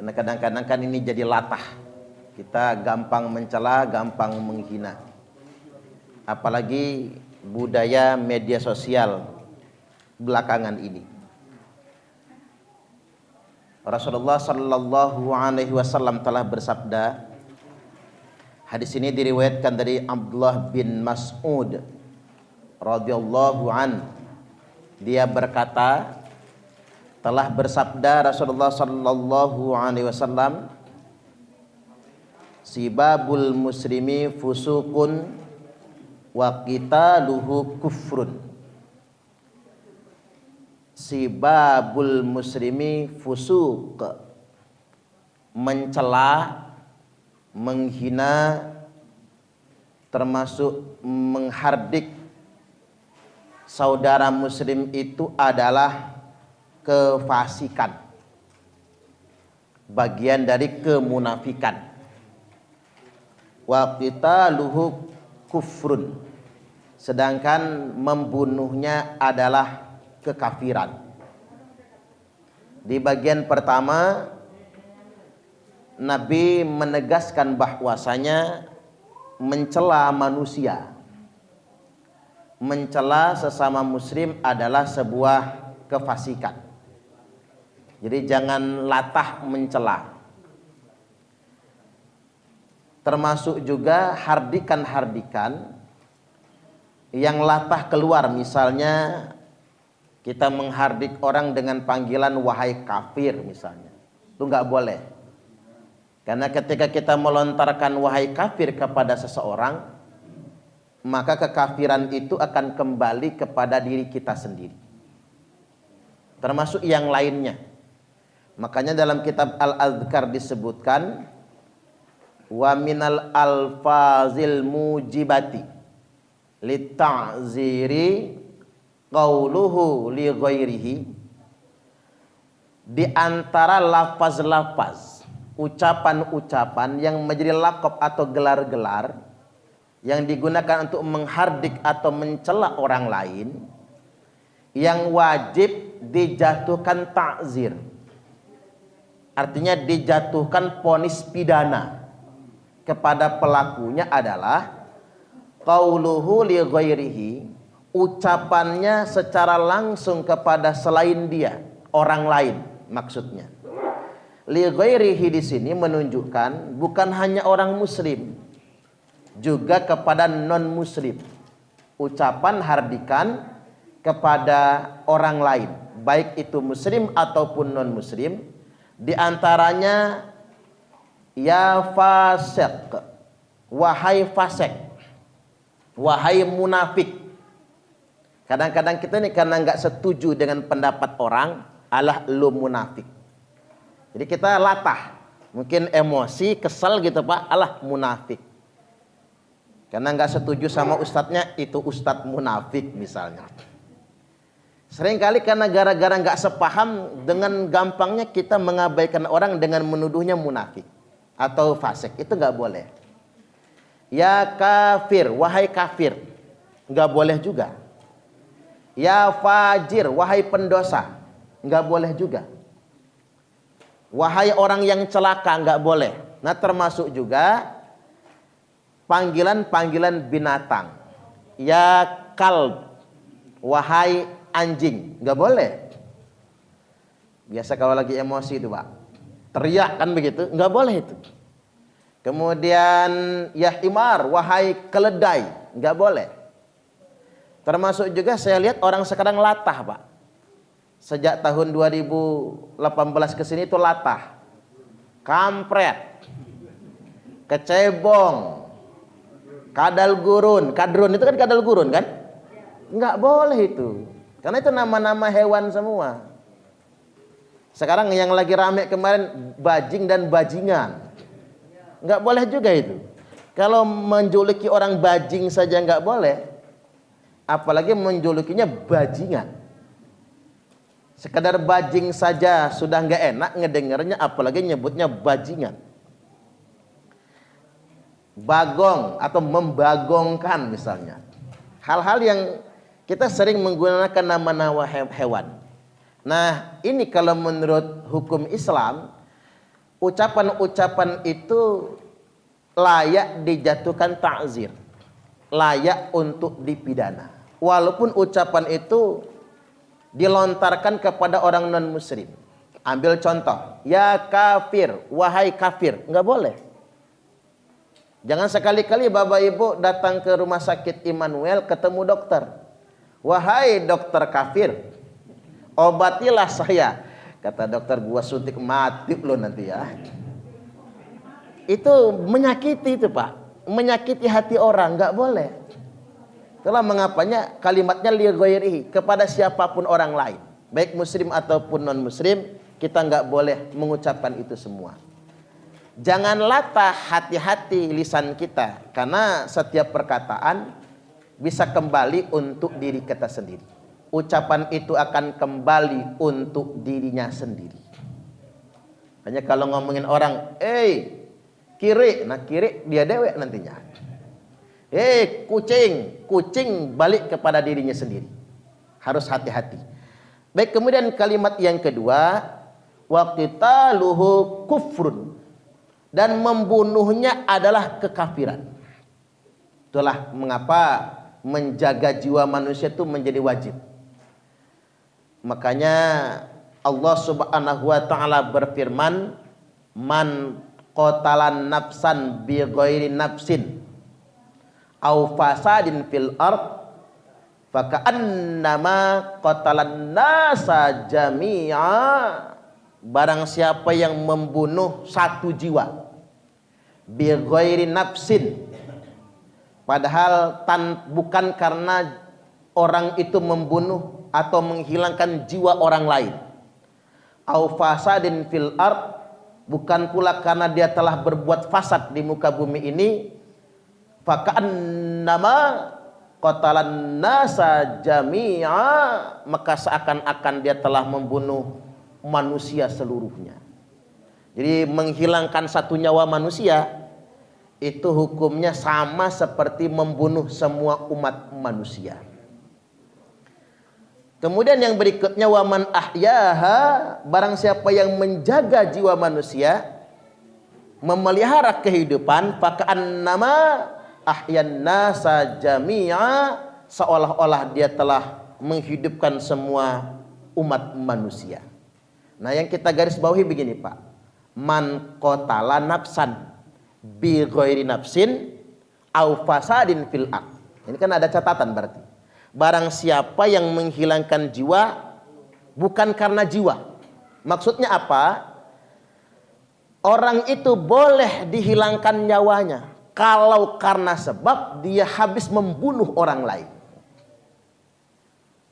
Karena kadang-kadang kan ini jadi latah. Kita gampang mencela, gampang menghina. Apalagi budaya media sosial belakangan ini. Rasulullah sallallahu alaihi wasallam telah bersabda, hadis ini diriwayatkan dari Abdullah bin Mas'ud radhiyallahu an. Dia berkata, telah bersabda Rasulullah sallallahu alaihi wasallam, sibabul muslimi fusukun wa qitaluhu kufrun. Sibabul muslimi fusuk, mencela, menghina, termasuk menghardik saudara muslim itu adalah kefasikan, bagian dari kemunafikan. Wa qitaluhu kufrun, sedangkan membunuhnya adalah kekafiran. Di bagian pertama Nabi menegaskan bahwasanya mencela manusia, mencela sesama muslim adalah sebuah kefasikan. Jadi jangan latah mencela. Termasuk juga hardikan-hardikan yang latah keluar, misalnya kita menghardik orang dengan panggilan wahai kafir misalnya. Itu nggak boleh. Karena ketika kita melontarkan wahai kafir kepada seseorang, maka kekafiran itu akan kembali kepada diri kita sendiri. Termasuk yang lainnya. Makanya dalam kitab Al-Adhkar disebutkan, wa minal alfazil mujibati lita'ziri qauluhu li ghairihi. Di antara lafaz-lafaz, ucapan-ucapan yang menjadi laqab atau gelar-gelar yang digunakan untuk menghardik atau mencela orang lain, yang wajib dijatuhkan ta'zir, artinya dijatuhkan vonis pidana kepada pelakunya adalah qauluhu li ghairihi, ucapannya secara langsung kepada selain dia, orang lain maksudnya. Li ghairihi di sini menunjukkan bukan hanya orang muslim, juga kepada non muslim. Ucapan hardikan kepada orang lain, baik itu muslim ataupun non muslim, di antaranya ya fasik, wahai fasik, wahai munafik. Kadang-kadang kita ini karena nggak setuju dengan pendapat orang, alah lu munafik. Jadi kita latah, mungkin emosi, kesel gitu pak, alah munafik. Karena nggak setuju sama ustadznya, itu ustadz munafik misalnya. Seringkali karena gara-gara nggak sepaham, dengan gampangnya kita mengabaikan orang dengan menuduhnya munafik atau fasik. Itu nggak boleh. Ya kafir, wahai kafir, nggak boleh juga. Ya fajir, wahai pendosa, nggak boleh juga. Wahai orang yang celaka, nggak boleh. Nah termasuk juga panggilan-panggilan binatang. Ya kalb, wahai anjing, nggak boleh. Biasa kalau lagi emosi itu pak, teriak kan begitu, nggak boleh itu. Kemudian ya himar, wahai keledai, nggak boleh. Termasuk juga saya lihat orang sekarang latah pak. Sejak tahun 2018 ke sini itu latah, kampret, kecebong, kadal gurun. Kadrun itu kan kadal gurun kan? Nggak boleh itu, karena itu nama-nama hewan semua. Sekarang yang lagi rame kemarin bajing dan bajingan, nggak boleh juga itu. Kalau menjuluki orang bajing saja nggak boleh, apalagi menjulukinya bajingan. Sekadar bajing saja sudah nggak enak ngedengarnya, apalagi nyebutnya bajingan. Bagong atau membagongkan misalnya. Hal-hal yang kita sering menggunakan nama-nama hewan. Nah ini kalau menurut hukum Islam, Ucapan-ucapan itu layak dijatuhkan ta'zir, layak untuk dipidana. Walaupun ucapan itu dilontarkan kepada orang non-muslim. Ambil contoh, ya kafir, wahai kafir, nggak boleh. Jangan sekali-kali Bapak Ibu datang ke rumah sakit Immanuel ketemu dokter. Wahai dokter kafir, obatilah saya. Kata dokter, gua suntik mati lo nanti ya. Itu menyakiti itu Pak, menyakiti hati orang, nggak boleh. Itulah mengapanya kalimatnya li ghairihi, kepada siapapun orang lain, baik muslim ataupun non muslim, kita nggak boleh mengucapkan itu semua. Jangan latah hati-hati lisan kita, karena setiap perkataan bisa kembali untuk diri kita sendiri. Ucapan itu akan kembali untuk dirinya sendiri. Hanya kalau ngomongin orang, kiri, nah kiri dia dewek nantinya. Kucing, kucing balik kepada dirinya sendiri. Harus hati-hati. Baik, kemudian kalimat yang kedua, waqitaluhu kufrun, dan membunuhnya adalah kekafiran. Itulah mengapa menjaga jiwa manusia itu menjadi wajib. Makanya Allah Subhanahu wa taala berfirman, man qatalan nafsan bi ghairi nafsin au fasadin fil ard faka'annama qatalan nasa jami'a. Barang siapa yang membunuh satu jiwa bi ghairi nafsin, padahal bukan karena orang itu membunuh atau menghilangkan jiwa orang lain, au fasadin fil ard, bukan pula karena dia telah berbuat fasad di muka bumi ini, faka'annama qatalan nasa jami'a, maka seakan-akan dia telah membunuh manusia seluruhnya. Jadi menghilangkan satu nyawa manusia itu hukumnya sama seperti membunuh semua umat manusia. Kemudian yang berikutnya, waman ahyaha, barang siapa yang menjaga jiwa manusia, memelihara kehidupan, faka'annama ahyan nasa jami'a, seolah-olah dia telah menghidupkan semua umat manusia. Nah, yang kita garis bawahi begini Pak, man qatala nafsan bi ghairi nafsin au fasadin fil ard. Ini kan ada catatan berarti. Barang siapa yang menghilangkan jiwa bukan karena jiwa. Maksudnya apa? Orang itu boleh dihilangkan nyawanya kalau karena sebab dia habis membunuh orang lain.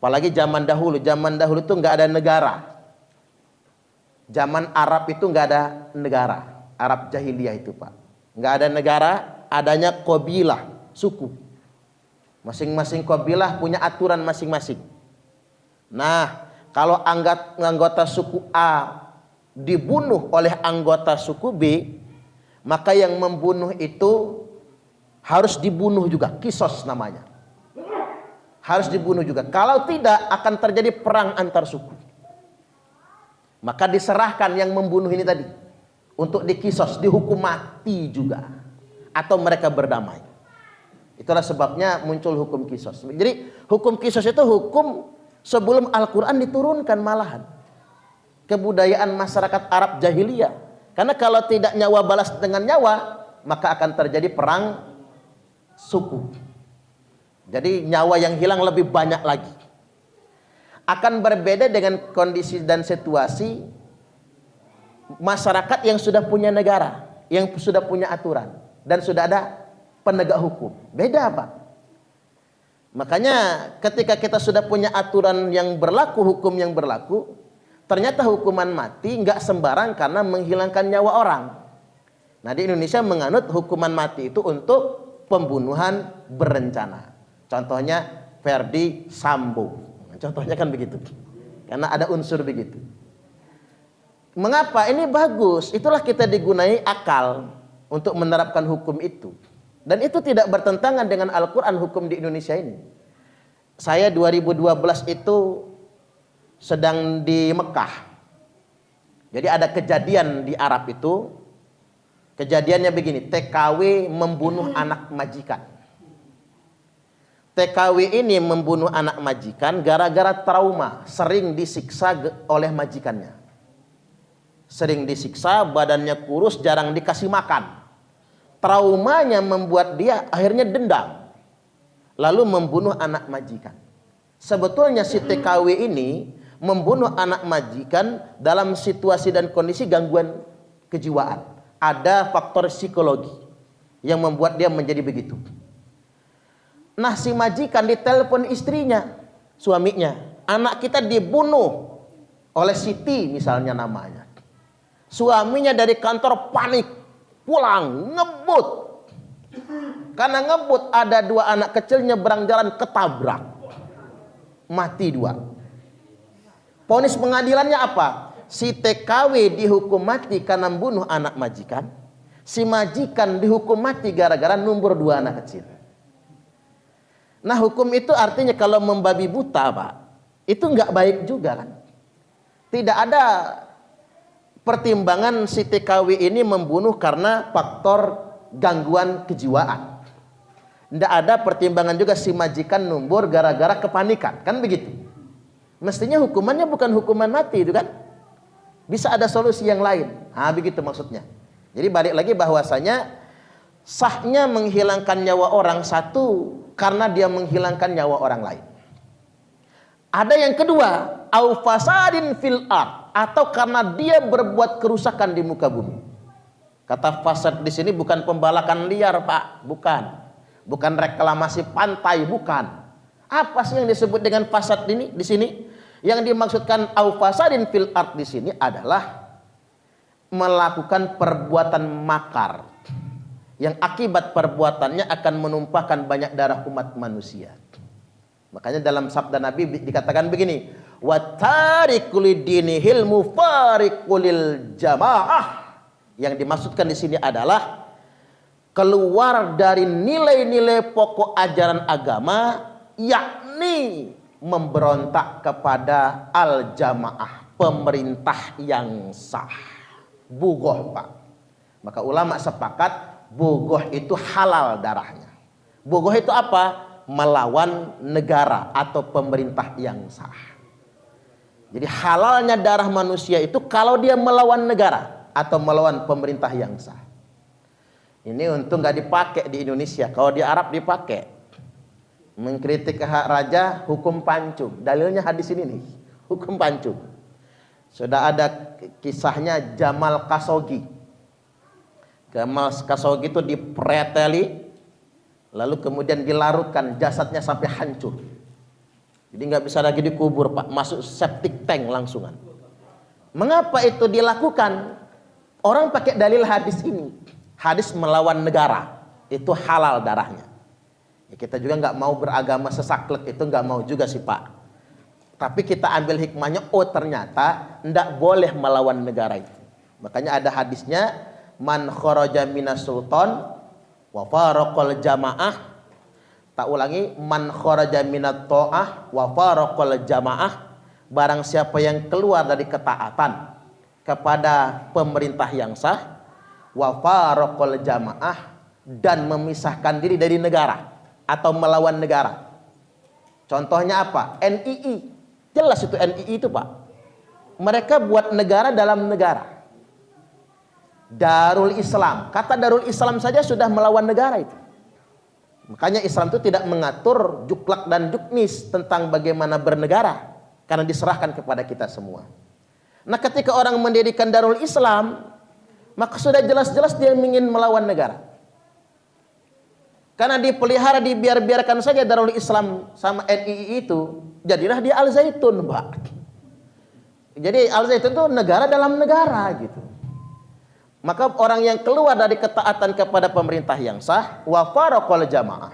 Apalagi zaman dahulu itu nggak ada negara. Zaman Arab itu nggak ada negara. Arab jahiliyah itu Pak, nggak ada negara, adanya qabilah, suku. Masing-masing kabilah punya aturan masing-masing. Nah, kalau anggota suku A dibunuh oleh anggota suku B, maka yang membunuh itu harus dibunuh juga, kisos namanya. Harus dibunuh juga. Kalau tidak akan terjadi perang antar suku. Maka diserahkan yang membunuh ini tadi untuk dikisos, dihukum mati juga, atau mereka berdamai. Itulah sebabnya muncul hukum kisos. Jadi hukum kisos itu hukum sebelum Al-Quran diturunkan malahan. Kebudayaan masyarakat Arab jahiliyah. Karena kalau tidak nyawa balas dengan nyawa, maka akan terjadi perang suku. Jadi nyawa yang hilang lebih banyak lagi. Akan berbeda dengan kondisi dan situasi masyarakat yang sudah punya negara, yang sudah punya aturan, dan sudah ada penegak hukum. Beda Pak. Makanya ketika kita sudah punya aturan yang berlaku, hukum yang berlaku, ternyata hukuman mati nggak sembarang karena menghilangkan nyawa orang. Nah, di Indonesia menganut hukuman mati itu untuk pembunuhan berencana. Contohnya Ferdi Sambo. Contohnya kan begitu. Karena ada unsur begitu. Mengapa? Ini bagus. Itulah kita digunai akal untuk menerapkan hukum itu. Dan itu tidak bertentangan dengan Al-Quran hukum di Indonesia ini. Saya 2012 itu sedang di Mekah. Jadi ada kejadian di Arab itu, kejadiannya begini, TKW membunuh anak majikan. TKW ini membunuh anak majikan gara-gara trauma, sering disiksa oleh majikannya. Sering disiksa, badannya kurus, jarang dikasih makan. Traumanya membuat dia akhirnya dendam, lalu membunuh anak majikan. Sebetulnya si TKW ini membunuh anak majikan dalam situasi dan kondisi gangguan kejiwaan. Ada faktor psikologi yang membuat dia menjadi begitu. Nah, si majikan ditelepon istrinya, suaminya, anak kita dibunuh oleh Siti misalnya namanya. Suaminya dari kantor panik, pulang ngebut. Karena ngebut ada 2 anak kecil nyebrang jalan ketabrak, mati 2. Vonis pengadilannya apa? Si TKW dihukum mati karena membunuh anak majikan. Si majikan dihukum mati gara-gara numbur 2 anak kecil. Nah, hukum itu artinya kalau membabi buta, Pak, itu nggak baik juga kan? Tidak ada pertimbangan si TKW ini membunuh karena faktor gangguan kejiwaan. Tidak ada pertimbangan juga si majikan numbur gara-gara kepanikan, kan begitu? Mestinya hukumannya bukan hukuman mati itu kan? Bisa ada solusi yang lain. Nah, begitu maksudnya. Jadi balik lagi bahwasanya sahnya menghilangkan nyawa orang satu karena dia menghilangkan nyawa orang lain. Ada yang kedua, au fasadin fil ard, atau karena dia berbuat kerusakan di muka bumi. Kata fasad di sini bukan pembalakan liar, Pak, bukan. Bukan reklamasi pantai, bukan. Apa sih yang disebut dengan fasad ini di sini? Yang dimaksudkan au fasadin fil ard di sini adalah melakukan perbuatan makar yang akibat perbuatannya akan menumpahkan banyak darah umat manusia. Makanya dalam sabda Nabi dikatakan begini, wa tarikul dinihil mufariqul jamaah. Yang dimaksudkan di sini adalah keluar dari nilai-nilai pokok ajaran agama, yakni memberontak kepada al-jamaah, pemerintah yang sah. Bugoh, Pak. Maka ulama sepakat bugoh itu halal darahnya. Bugoh itu apa? Melawan negara atau pemerintah yang sah. Jadi halalnya darah manusia itu kalau dia melawan negara atau melawan pemerintah yang sah. Ini untung gak dipakai di Indonesia. Kalau di Arab dipakai. Mengkritik hak raja, hukum pancung. Dalilnya hadis ini nih, hukum pancung. Sudah ada kisahnya Jamal Khashoggi. Jamal Khashoggi itu dipreteli, lalu kemudian dilarutkan jasadnya sampai hancur. Jadi nggak bisa lagi dikubur, Pak, masuk septic tank langsungan. Mengapa itu dilakukan? Orang pakai dalil hadis ini. Hadis melawan negara, itu halal darahnya. Ya, kita juga nggak mau beragama sesaklek, itu nggak mau juga sih, Pak. Tapi kita ambil hikmahnya, oh ternyata ndak boleh melawan negara itu. Makanya ada hadisnya, man kharaja minas sultan wa faraqal jamaah. Tak ulangi, man kharaja minat ta'ah wa faraqal jamaah. Barang siapa yang keluar dari ketaatan kepada pemerintah yang sah, wa faraqal jamaah, dan memisahkan diri dari negara atau melawan negara. Contohnya apa? NII. Jelas itu NII itu, Pak. Mereka buat negara dalam negara. Darul Islam. Kata Darul Islam saja sudah melawan negara itu. Makanya Islam itu tidak mengatur juklak dan juknis tentang bagaimana bernegara. Karena diserahkan kepada kita semua. Nah, ketika orang mendirikan Darul Islam, maka sudah jelas-jelas dia ingin melawan negara. Karena dipelihara, dibiarkan saja Darul Islam sama NII itu, jadilah dia Al Zaitun, Pak. Jadi Al Zaitun itu negara dalam negara gitu. Maka orang yang keluar dari ketaatan kepada pemerintah yang sah, wa faraqal jamaah,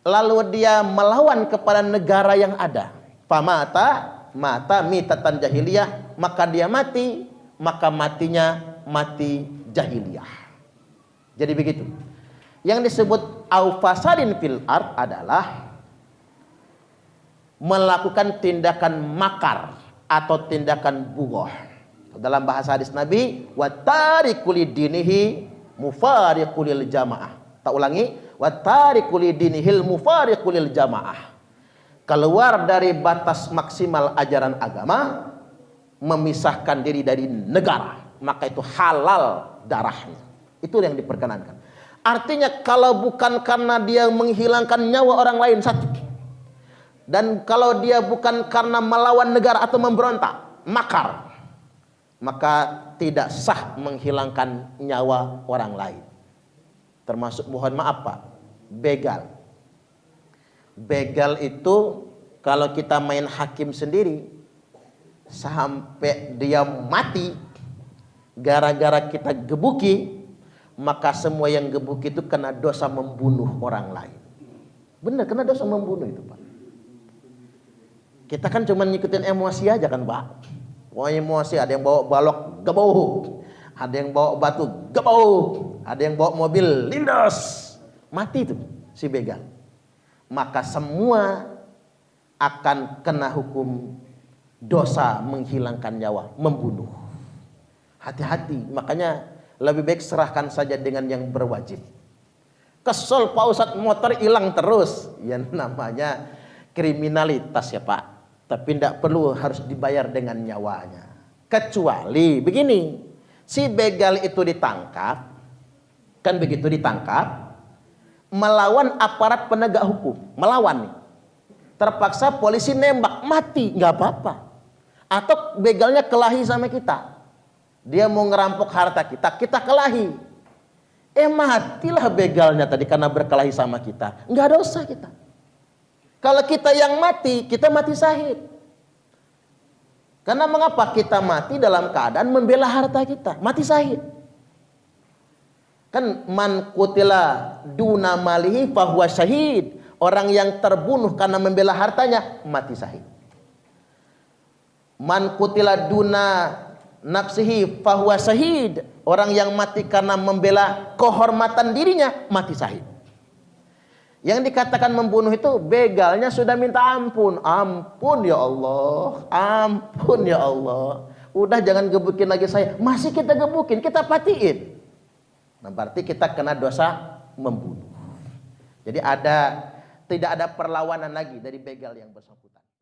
lalu dia melawan kepada negara yang ada, mata mitatan jahiliyah, maka dia mati, maka matinya mati jahiliyah. Jadi begitu. Yang disebut au fasadin fil ard adalah melakukan tindakan makar atau tindakan bugoh. Dalam bahasa hadis Nabi, wa tariku lidinihi mufariqu lil jamaah. Tak ulangi, wa tariku lidinihil mufariqu lil jamaah. Keluar dari batas maksimal ajaran agama, memisahkan diri dari negara, maka itu halal darahnya. Itu yang diperkenankan. Artinya kalau bukan karena dia menghilangkan nyawa orang lain satu, dan kalau dia bukan karena melawan negara atau memberontak, makar, maka tidak sah menghilangkan nyawa orang lain. Termasuk mohon maaf Pak, begal. Begal itu kalau kita main hakim sendiri, sampai dia mati gara-gara kita gebuki, maka semua yang gebuki itu kena dosa membunuh orang lain. Benar, kena dosa membunuh itu Pak. Kita kan cuma ngikutin emosi aja kan Pak. Wah emosi, ada yang bawa balok gebuk, ada yang bawa batu gebuk, ada yang bawa mobil lindas, mati itu si begal. Maka semua akan kena hukum dosa menghilangkan nyawa, membunuh. Hati-hati, makanya lebih baik serahkan saja dengan yang berwajib. Kesel Pak Ustadz, motor hilang terus, ya namanya kriminalitas ya Pak. Tapi tidak perlu harus dibayar dengan nyawanya. Kecuali begini, si begal itu ditangkap, kan begitu ditangkap, melawan aparat penegak hukum, melawan nih. Terpaksa polisi nembak, mati, nggak apa-apa. Atau begalnya kelahi sama kita, dia mau ngerampok harta kita, kita kelahi. Matilah begalnya tadi karena berkelahi sama kita, nggak dosa kita. Kalau kita yang mati, kita mati syahid. Karena mengapa kita mati dalam keadaan membela harta kita, mati syahid. Kan man qutila duna malihi fahuwa syahid. Orang yang terbunuh karena membela hartanya mati syahid. Man qutila duna nafsihi fahuwa syahid. Orang yang mati karena membela kehormatan dirinya mati syahid. Yang dikatakan membunuh itu begalnya sudah minta ampun. Ampun ya Allah, ampun ya Allah. Udah jangan gebukin lagi saya. Masih kita gebukin, kita patiin. Nah berarti kita kena dosa membunuh. Jadi tidak ada perlawanan lagi dari begal yang bersangkutan.